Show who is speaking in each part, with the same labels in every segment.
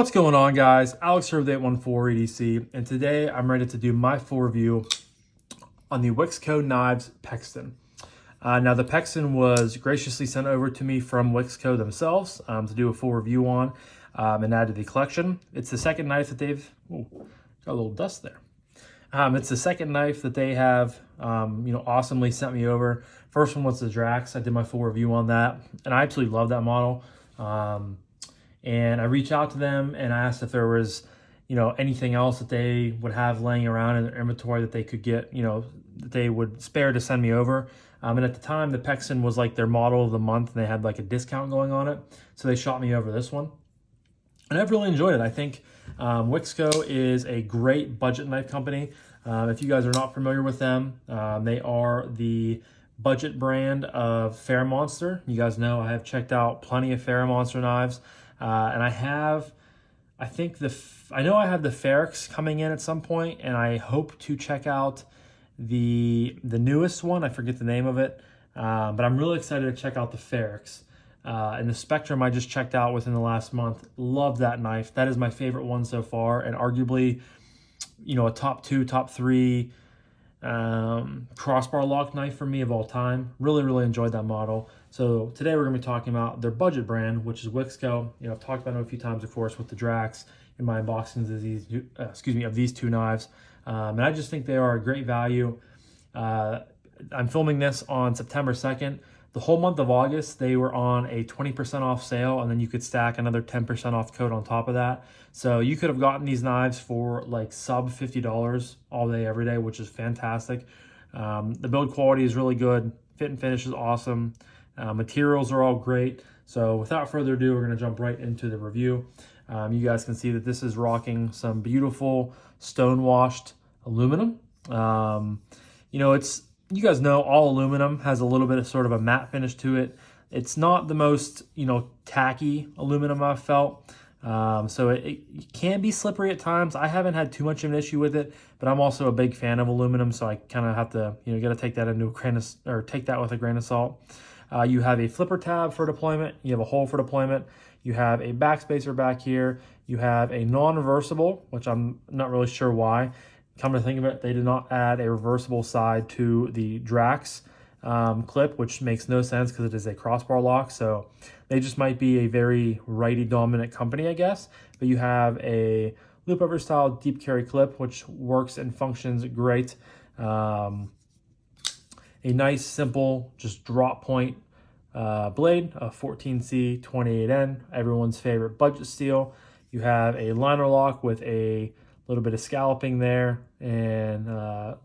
Speaker 1: What's going on, guys? Alex here with 814 EDC, and today I'm ready to do my full review on the Wixco Knives Pexston. Now, the Pexston was graciously sent over to me from Wixco themselves to do a full review on and add to the collection. It's the second knife that they've... Ooh, got a little dust there. It's the second knife that they have, awesomely sent me over. First one was the Drax. I did my full review on that, and I absolutely love that model. And I reached out to them and I asked if there was, anything else that they would have laying around in their inventory that they could get, that they would spare to send me over. And at the time, the Pexston was like their model of the month, and they had like a discount going on it. So they shot me over this one. And I've really enjoyed it. I think Wixco is a great budget knife company. If you guys are not familiar with them, they are the budget brand of Fair Monster. You guys know I have checked out plenty of Fair Monster knives. And I have the Ferrix coming in at some point, and I hope to check out the newest one. I forget the name of it, but I'm really excited to check out the Ferrix. And the Spectrum I just checked out within the last month. Love that knife. That is my favorite one so far, and arguably, a top 2, top 3 crossbar lock knife for me of all time. Really enjoyed that model. So today we're going to be talking about their budget brand, which is Wixco. I've talked about it a few times, of course, with the Drax in my unboxings of these two knives. And I just think they are a great value. I'm filming this on September 2nd. The whole month of August, they were on a 20% off sale, and then you could stack another 10% off code on top of that. So you could have gotten these knives for like sub $50 all day, every day, which is fantastic. The build quality is really good. Fit and finish is awesome. Materials are all great. So without further ado, we're going to jump right into the review. You guys can see that this is rocking some beautiful stone-washed aluminum. You guys know all aluminum has a little bit of sort of a matte finish to it. It's not the most, tacky aluminum I've felt. So it can be slippery at times. I haven't had too much of an issue with it, but I'm also a big fan of aluminum, so I kind of have to, got to take that take that with a grain of salt. You have a flipper tab for deployment. You have a hole for deployment. You have a backspacer back here. You have a non-reversible, which I'm not really sure why. Come to think of it, they did not add a reversible side to the Drax clip, which makes no sense because it is a crossbar lock. So they just might be a very righty dominant company, I guess. But you have a loop over style deep carry clip, which works and functions great. A nice, simple, just drop point blade, a 14C 28N, everyone's favorite budget steel. You have a liner lock with a little bit of scalloping there, and a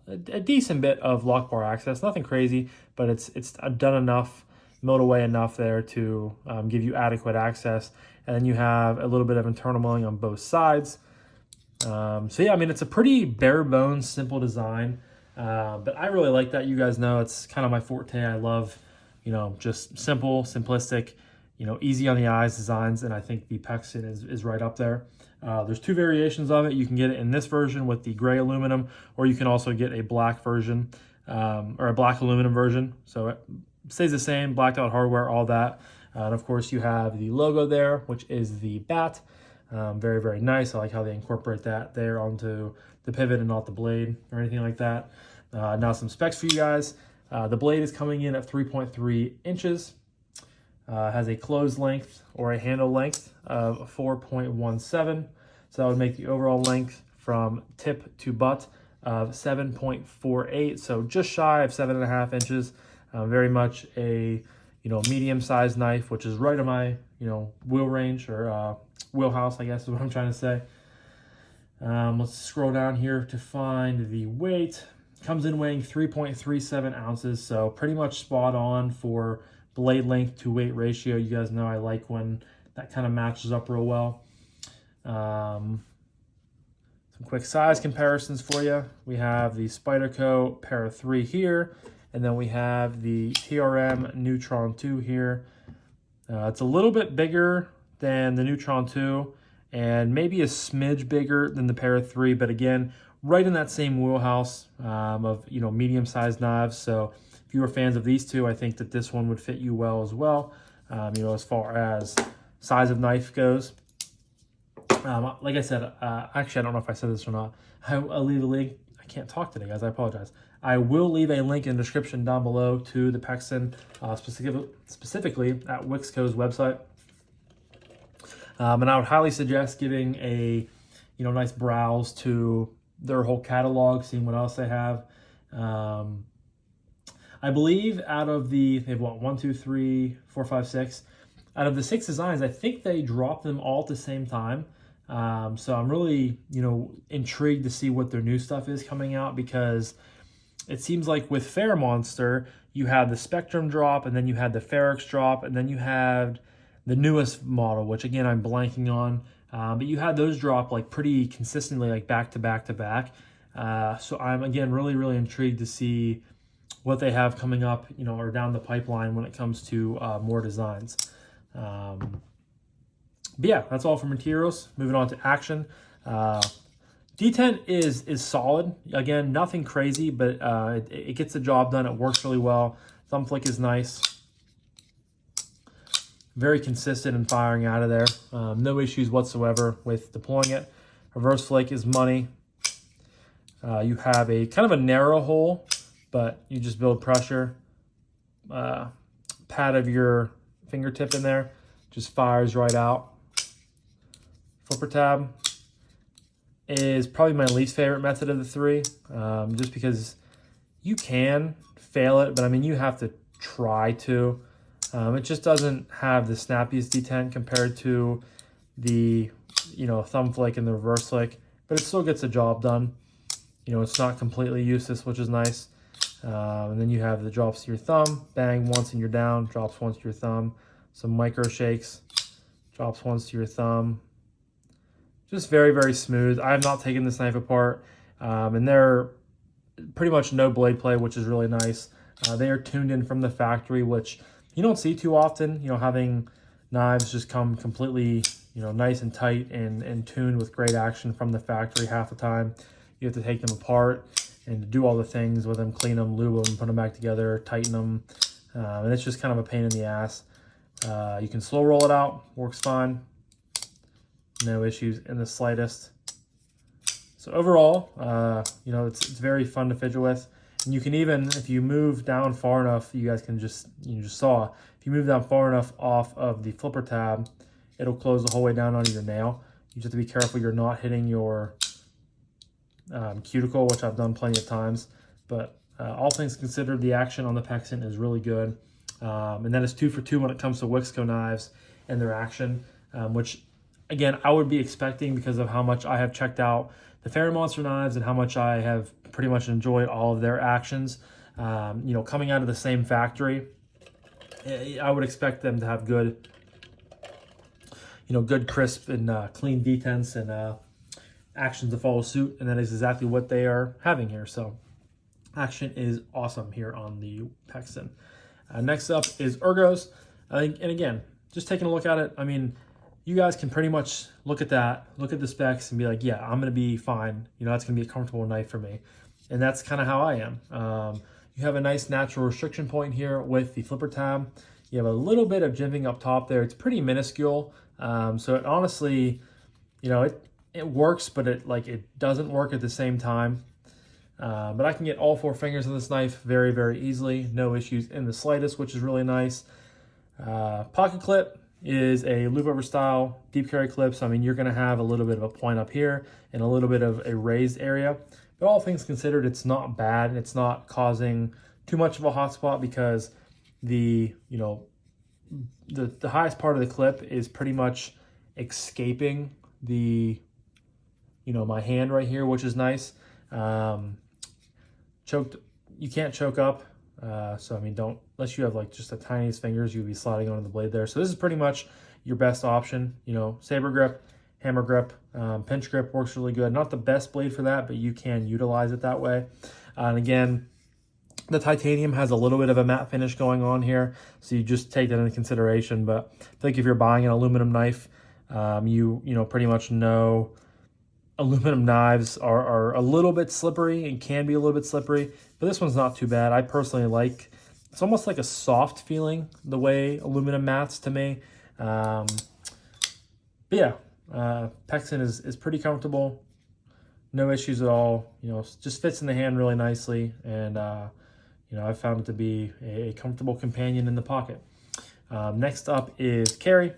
Speaker 1: decent bit of lock bar access. Nothing crazy, but it's done enough, milled away enough there to give you adequate access. And then you have a little bit of internal milling on both sides. So yeah, it's a pretty bare bones, simple design. But I really like that. You guys know it's kind of my forte. I love, just simple, simplistic, easy on the eyes designs, and I think the Pexston is right up there. There's two variations of it. You can get it in this version with the gray aluminum, or you can also get a black version, or a black aluminum version. So it stays the same, blacked out hardware, all that. And of course you have the logo there, which is the bat. Very nice. I like how they incorporate that there onto the pivot and not the blade or anything like that. Now some specs for you guys. The blade is coming in at 3.3 inches. Has a closed length or a handle length of 4.17. So that would make the overall length from tip to butt of 7.48. So just shy of 7.5 inches. Very much a medium-sized knife, which is right in my wheel range, or wheelhouse, I guess is what I'm trying to say. Let's scroll down here to find the weight. Comes in weighing 3.37 ounces, so pretty much spot on for blade length to weight ratio. You guys know I like when that kind of matches up real well. Some quick size comparisons for you. We have the Spyderco Para 3 here, and then we have the TRM Neutron 2 here. It's a little bit bigger than the Neutron 2, and maybe a smidge bigger than the Para 3, but again, right in that same wheelhouse of medium-sized knives. So if you are fans of these two, I think that this one would fit you well as well, as far as size of knife goes. Like I said, actually, I don't know if I said this or not. I'll leave a link. I can't talk today, guys. I apologize. I will leave a link in the description down below to the Pexston, specifically at Wixco's website. And I would highly suggest giving a nice browse to their whole catalog, seeing what else they have. I believe out of they have what, 1, 2, 3, 4, 5, 6. Out of the 6 designs, I think they dropped them all at the same time. So I'm really, intrigued to see what their new stuff is coming out, because it seems like with Fair Monster, you had the Spectrum drop, and then you had the Ferrix drop, and then you had the newest model, which again, I'm blanking on. But you had those drop like pretty consistently, like back to back to back. So I'm again really, really intrigued to see what they have coming up, or down the pipeline when it comes to more designs. But yeah, that's all for materials. Moving on to action. D10 is solid. Again, nothing crazy, but it gets the job done. It works really well. Thumb flick is nice. Very consistent in firing out of there. No issues whatsoever with deploying it. Reverse flick is money. You have a kind of a narrow hole, but you just build pressure. Pad of your fingertip in there, just fires right out. Flipper tab is probably my least favorite method of the 3, just because you can fail it, but I mean, you have to try to. It just doesn't have the snappiest detent compared to the, thumb flick and the reverse flick, but it still gets the job done. It's not completely useless, which is nice. And then you have the drops to your thumb, bang once and you're down, drops once to your thumb. Some micro shakes, drops once to your thumb. Just very, very smooth. I have not taken this knife apart, and they're pretty much no blade play, which is really nice. They are tuned in from the factory, which you don't see too often, having knives just come completely, nice and tight and tuned with great action from the factory. Half the time you have to take them apart and do all the things with them, clean them, lube them, put them back together, tighten them, and it's just kind of a pain in the ass. You can slow roll it out, works fine. No issues in the slightest. So overall, it's very fun to fidget with. And you can even, if you move down far enough, you guys can just saw, if you move down far enough off of the flipper tab, it'll close the whole way down onto your nail. You just have to be careful you're not hitting your cuticle, which I've done plenty of times. But all things considered, the action on the Pexston is really good. And that is 2 for 2 when it comes to Wixco knives and their action, which again, I would be expecting because of how much I have checked out the Fairy Monster knives and how much I have pretty much enjoyed all of their actions. Coming out of the same factory, I would expect them to have good, good crisp and clean detents and actions to follow suit, and that is exactly what they are having here. So action is awesome here on the Pexston. Next up is ergos. And again, just taking a look at it, I mean, you guys can pretty much look at that, look at the specs and be like, yeah, I'm going to be fine. That's going to be a comfortable knife for me. And that's kind of how I am. You have a nice natural restriction point here with the flipper tab. You have a little bit of jimping up top there. It's pretty minuscule. So it honestly, it works, but it doesn't work at the same time. But I can get all 4 fingers of this knife very, very easily. No issues in the slightest, which is really nice. Pocket clip is a loop over style deep carry clip. So, I mean, you're going to have a little bit of a point up here and a little bit of a raised area. But all things considered, it's not bad. It's not causing too much of a hot spot because the highest part of the clip is pretty much escaping the, my hand right here, which is nice. You can't choke up. So, I mean, unless you have just the tiniest fingers, you'll be sliding onto the blade there. So this is pretty much your best option. Saber grip, hammer grip, pinch grip works really good. Not the best blade for that, but you can utilize it that way. And again, the titanium has a little bit of a matte finish going on here. So you just take that into consideration. But I think if you're buying an aluminum knife, you pretty much know aluminum knives are a little bit slippery and can be a little bit slippery, but this one's not too bad. I personally it's almost like a soft feeling the way aluminum mats to me. But yeah, Pexston is pretty comfortable. No issues at all. You know, just fits in the hand really nicely, and you know, I found it to be a comfortable companion in the pocket. Next up is carry.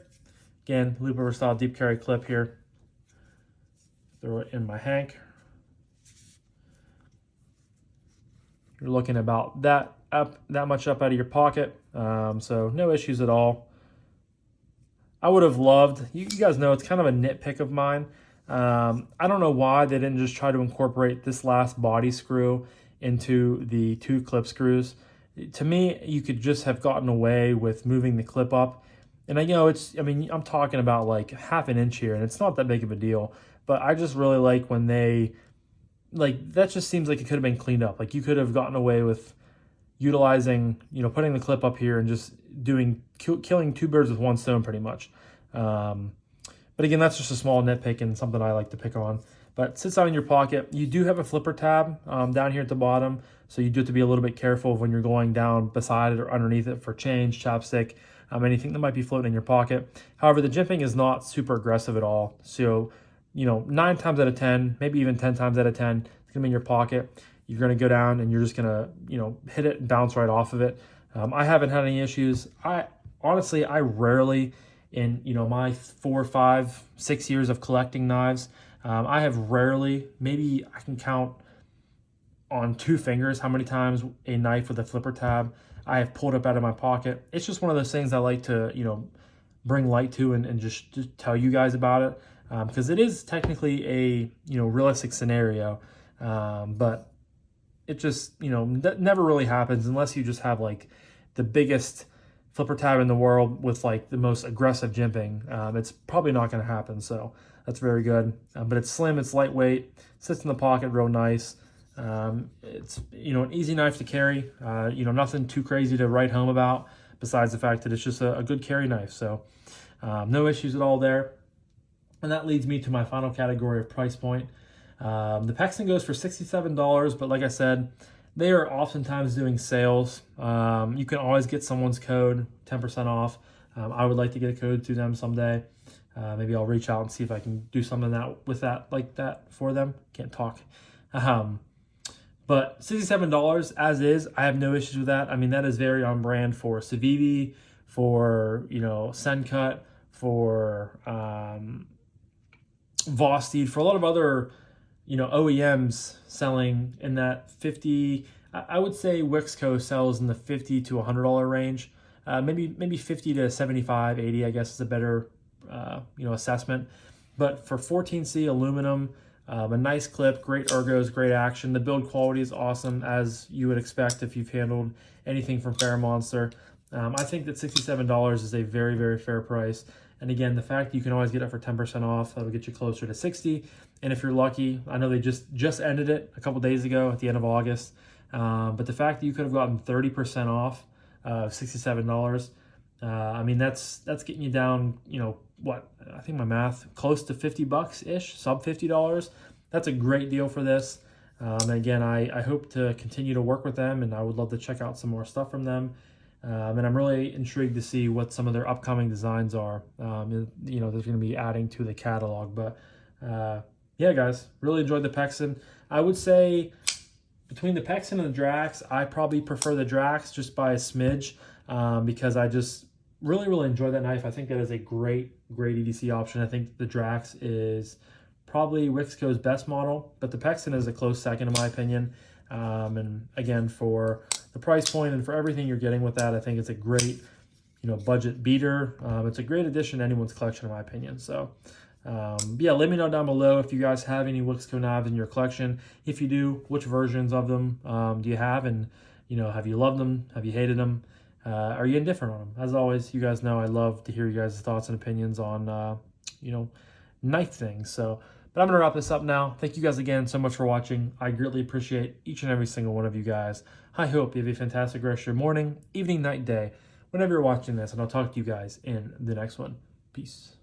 Speaker 1: Again, loop over style deep carry clip here. Throw it in my hank. You're looking about that much up out of your pocket, so no issues at all. I would have loved, you guys know it's kind of a nitpick of mine. I don't know why they didn't just try to incorporate this last body screw into the 2 clip screws. To me, you could just have gotten away with moving the clip up. And I know I'm talking about like half an inch here, and it's not that big of a deal. But I just really like when that just seems like it could have been cleaned up. Like you could have gotten away with utilizing, you know, putting the clip up here and just killing 2 birds with 1 stone pretty much. But again, that's just a small nitpick and something I like to pick on. But sits out in your pocket. You do have a flipper tab down here at the bottom, so you do have to be a little bit careful when you're going down beside it or underneath it for change, chapstick, anything that might be floating in your pocket. However, the jimping is not super aggressive at all. So, you know, 9 times out of 10, maybe even 10 times out of 10, it's gonna be in your pocket. You're gonna go down and you're just gonna, you know, hit it and bounce right off of it. I haven't had any issues. I rarely, in, you know, my 4, 5, 6 years of collecting knives, I have rarely, maybe I can count on 2 fingers how many times a knife with a flipper tab I have pulled up out of my pocket. It's just one of those things I like to, you know, bring light to and just tell you guys about it, because it is technically a, you know, realistic scenario, but it just, you know, never really happens unless you just have like the biggest flipper tab in the world with like the most aggressive jimping. It's probably not going to happen, so that's very good. But it's slim, it's lightweight, sits in the pocket real nice. It's, you know, an easy knife to carry. You know, nothing too crazy to write home about besides the fact that it's just a good carry knife. So no issues at all there. And that leads me to my final category of price point. The Pexston goes for $67, but like I said, they are oftentimes doing sales. You can always get someone's code, 10% off. I would like to get a code to them someday. Maybe I'll reach out and see if I can do something like that for them. Can't talk. But $67 as is, I have no issues with that. I mean, that is very on brand for Civivi, for, you know, Sencut, for Vosteed, for a lot of other, you know, OEMs selling in that 50. I would say Wixco sells in the $50 to $100 range. Maybe 50 to 75, 80, I guess is a better you know, assessment. But for 14C aluminum, a nice clip, great ergos, great action. The build quality is awesome, as you would expect if you've handled anything from Fair Monster. I think that $67 is a very, very fair price. And again, the fact that you can always get it for 10% off, that'll get you closer to 60. And if you're lucky, I know they just ended it a couple days ago at the end of August. But the fact that you could have gotten 30% off $67, I mean, that's getting you down, you know, what, I think my math, close to $50-ish, sub $50. That's a great deal for this. And again, I hope to continue to work with them, and I would love to check out some more stuff from them. And I'm really intrigued to see what some of their upcoming designs are. You know, there's going to be adding to the catalog. But yeah, guys, really enjoyed the Pexston. I would say between the Pexston and the Drax, I probably prefer the Drax just by a smidge, because I just really enjoy that knife. I think that is a great EDC option. I think the Drax is probably Wixco's best model, but the Pexston is a close second in my opinion. And again, for the price point and for everything you're getting with that, I think it's a great, you know, budget beater. It's a great addition to anyone's collection, in my opinion. So yeah, let me know down below if you guys have any Wixco knives in your collection. If you do, which versions of them do you have? And, you know, have you loved them? Have you hated them? Are you indifferent on them? As always, you guys know I love to hear you guys' thoughts and opinions on, you know, knife things. So, but I'm going to wrap this up now. Thank you guys again so much for watching. I greatly appreciate each and every single one of you guys. I hope you have a fantastic rest of your morning, evening, night, day, whenever you're watching this, and I'll talk to you guys in the next one. Peace.